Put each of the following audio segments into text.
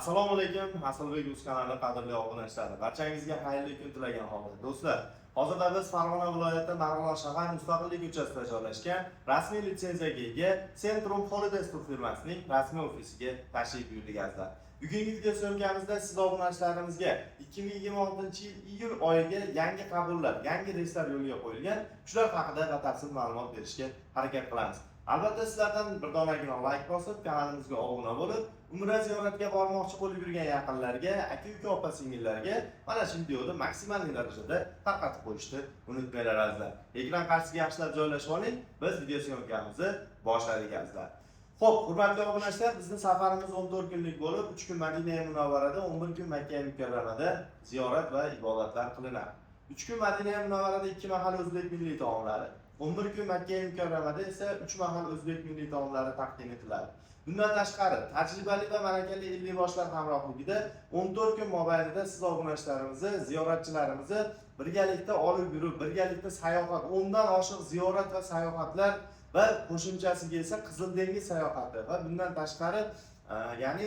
Assalomu alaykum, Asalbek Uz kanali qadrli obunachilar. Barchangizga xayrli kun tilagan holda. Do'stlar, hozirda biz Farg'ona viloyati Marg'ilon shahar Mustaqillik ko'chasida joylashgan rasmiy litsenziyaga ega Centrum Holidays firmasining rasmiy ofisiga tashrif buyurdingizlar. Bugungi video syomkamizda siz obunachilarimizga 2026-yil iyul oyiga yangi qabullar, yangi reyslar yo'lga qo'yilgan, shular haqida batafsil ma'lumot berishga harakat qilamiz. Albatta sizlardan bir donagina like bosib, kanalimizga obuna bo'lib, Umra ziyoratiga bormoqchi bo'lib yurgan yaqinlarga, aka-uka, opa-singillarga mana shu videoni maksimal darajada tarqatib qo'yishni unutmanglar azizlar. Ekran qarshisiga yaxshilab joylashib oling, biz video syomkamizni boshladik azizlar. Xo'p, hurmatli obunachilar, bizning safarimiz 14 kunlik bo'lib, 3 kun Madina Munavvarada, 11 kun Makka Mukarramada ziyorat va ibodatlar qilinadi. 3 kun Madina Munavvarada 2 mahal o'zbek milliy taomlari, 11 kun Makka Mukarramada esa 3 mahal o'zbek milliy taomlari taqdim etiladi. Bundan tashqari, tajribali va malakali ilmiy boshlar hamrohligida 14 kun mobaynida siz obunachilarimizni, ziyoratchilarimizni birgalikda olib yurib, birgalikda sayohat, 10 dan oshiq ziyorat va sayohatlar va qo'shimchasiga esa Qizil dengiz sayohati va bundan tashqari, ya'ni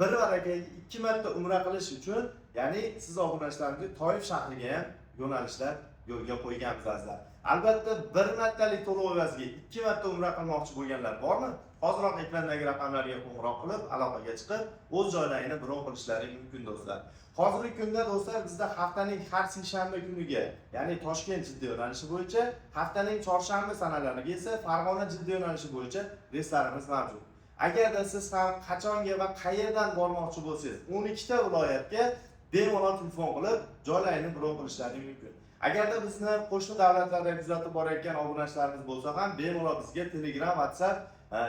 bir varakaga 2 marta umra qilish uchun, ya'ni siz obunachilarimizga Toyif shahriga ham yo'nalishlar yo'lga qo'yganmiz azizlar. Albatta bir martalik to'lov evaziga 2 marta umra qilmoqchi bo'lganlar bormi? Hoziroq ekrandagi raqamlarga qo'ng'iroq qilib, aloqaga chiqib, o'z joylarini bron qilishlari mumkin do'stlar. Hozirgi kunda do'stlar bizda haftaning har seshanba kuniga, ya'ni Toshkent Jidda yo'nalishi bo'yicha, haftaning chorshanba sanalariga esa Farg'ona Jidda yo'nalishi bo'yicha reyslarimiz mavjud. Agarda siz ham qachonga va qayerdan bormoqchi bo'lsangiz, 12 ta viloyatga bemalol telefon qilib, joylarini bron qilishlari mumkin. Agarda bizni qo'shni davlatlardan kuzatib borayotgan obunachilarimiz bo'lsa ham, bemalol bizga Telegram, WhatsApp,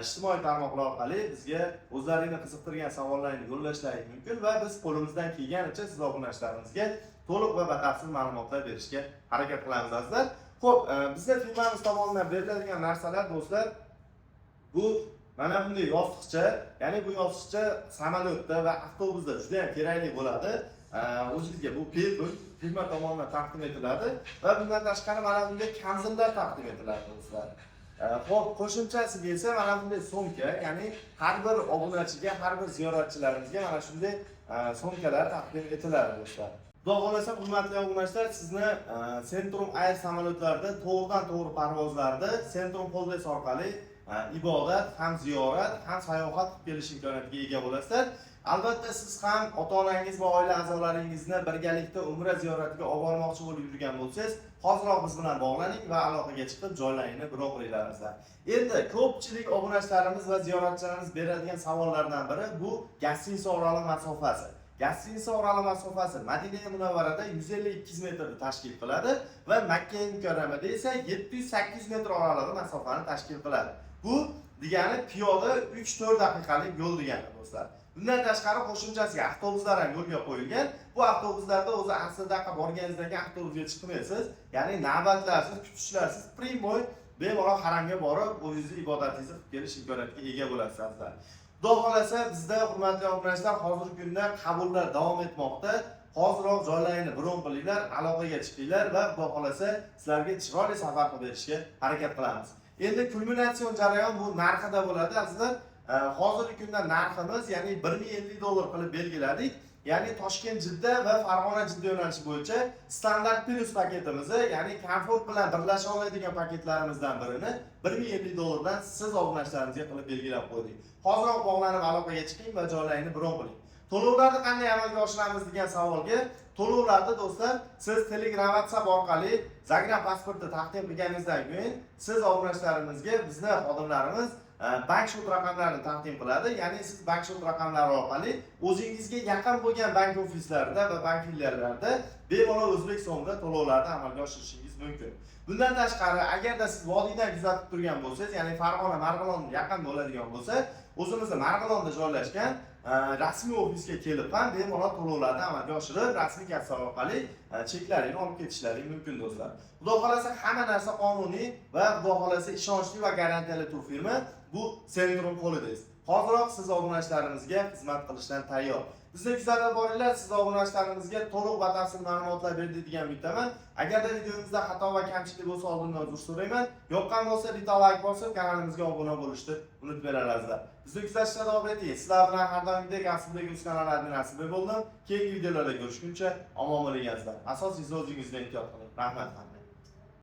ijtimoiy tarmoqlar orqali bizga o'zlarini qiziqtirgan savollarni yo'llashlari mumkin va biz qo'limizdan kelganicha siz obunachilarimizga to'liq va batafsil ma'lumotlar berishga harakat qilamiz azizlar. Xo'p, bizda firmamiz tomonidan beriladigan narsalar do'stlar, bu mana bunday yostiqcha, ya'ni bu yostiqcha samolyotda va avtobusda juda ham kerakli bo'ladi. O'zingizga bu firma tomonidan taqdim etiladi va bundan tashqari mana bunday kamzillar taqdim etiladi do'stlar. Xo'p, qo'shimchasiga esa mana bunday so'mka, ya'ni har bir obunachiga, har bir ziyoratchilarimizga mana shunday so'mkalar taqdim etiladi do'stlar. Xudo xolasa, hurmatli obunachilar, sizni Centrum Air samolyotlarida to'g'ridan-to'g'ri parvozlarda Centrum Holidays orqali ibodat, ham ziyorat, ham sayohat qilib kelish imkoniyatiga ega bo'lasizlar. Albatta siz ham ota-onangiz va oila a'zolaringizni birgalikda umra ziyoratiga olib bormoqchi bo'lib yurgan bo'lsangiz, hoziroq biz bilan bog'laning va aloqaga chiqib joylarini bron qilinglar. Endi ko'pchilik obunachilarimiz va ziyoratchilarimiz beradigan savollardan biri bu gostinitsa orali masofasi. Gostinitsa orali masofasi Madina Munavvarada 150-200 metrni tashkil qiladi va Makka Mukarramada esa 700-800 metr oralig'i masofani tashkil qiladi. Bu degani piyoda 3-4 daqiqalik yo'l degani do'stlar. Bundan tashqari qo'shimchasiga avtobuslar ham yo'lga qo'yilgan. Bu avtobuslarda o'zi aslida borganingizdagi avtobusga chiqmaysiz, ya'ni navbatlarsiz, kutishlarsiz, primoy bemalol haramga borib, o'zingizni ibodatingizni qilib kelish imkoniyatiga ega bo'lasiz. Xudo xolasa, bizda hurmatli obunachilar hozirgi kunda qabullar davom etmoqda. Hoziroq joylarini bron qilinglar, aloqaga chiqinglar va xudo xolasa sizlarga chiroyli safar qilib berishga harakat qilamiz. Endi kulminatsion jarayon bu narxida bo'ladi azizlar. Hozirgi kunda narximiz, ya'ni $1050 qilib belgiladik. Ya'ni Toshkent Jidda va Farg'ona Jidda yo'nalishi bo'yicha standart plus paketimizni, ya'ni komfort bilan birlasha oladigan paketlarimizdan birini $1050 dan siz obunachilarimizga qilib belgilab qo'ydik. Hoziroq bog'lanib aloqaga chiqing va joylarini bron qiling. To'lovlarni qanday amalga oshiramiz degan savolga, to'lovlarni do'stlar siz Telegram, WhatsApp orqali Zagreb pasportni taqdim qilganingizdan keyin siz obunachilarimizga bizning xodimlarimiz bank shot raqamlarini taqdim qiladi. Ya'ni siz bank shot raqamlari orqali o'zingizga yaqin bo'lgan bank ofislarida va bank filiallarida bemalol o'zbek so'mida to'lovlarni amalga oshirishingiz mumkin. Bundan tashqari, agarda siz vodiydan kuzatib turgan bo'lsangiz, ya'ni Farg'ona, Marg'ilon yaqin bo'ladigan bo'lsa, o'zimizning Marg'ilonda joylashgan rasmiy ofisga kelib ham bemalol to'lovlarni amalga oshirib, rasmiy kassa orqali cheklarini olib ketishlari mumkin do'stlar. Xudo xolasa, hamma narsa qonuniy va xudo xolasa ishonchli va garantiyali turfirma bu Centrum Holidays. Hoziroq siz obunachalarimizga xizmat qilishdan tayyor. Bizni kuzatib boringlar, siz obunachalarimizga to'liq batafsil ma'lumotlar beradigan bittaman. Agarda videomizda xato va kamchilik bo'lsa oldindan uzr so'rayman. Yoqqan bo'lsa bitta like bosib, kanalimizga obuna bo'lishni unutmanglar. Bizni kuzatishda davom eting. Sizlar bilan har doimgidek Asliddek uz kanalida nasib bo'ldim. Keyingi videolarda ko'rishguncha omon bo'linglar. Asosiysi o'zingizni ehtiyot qiling. Rahmat.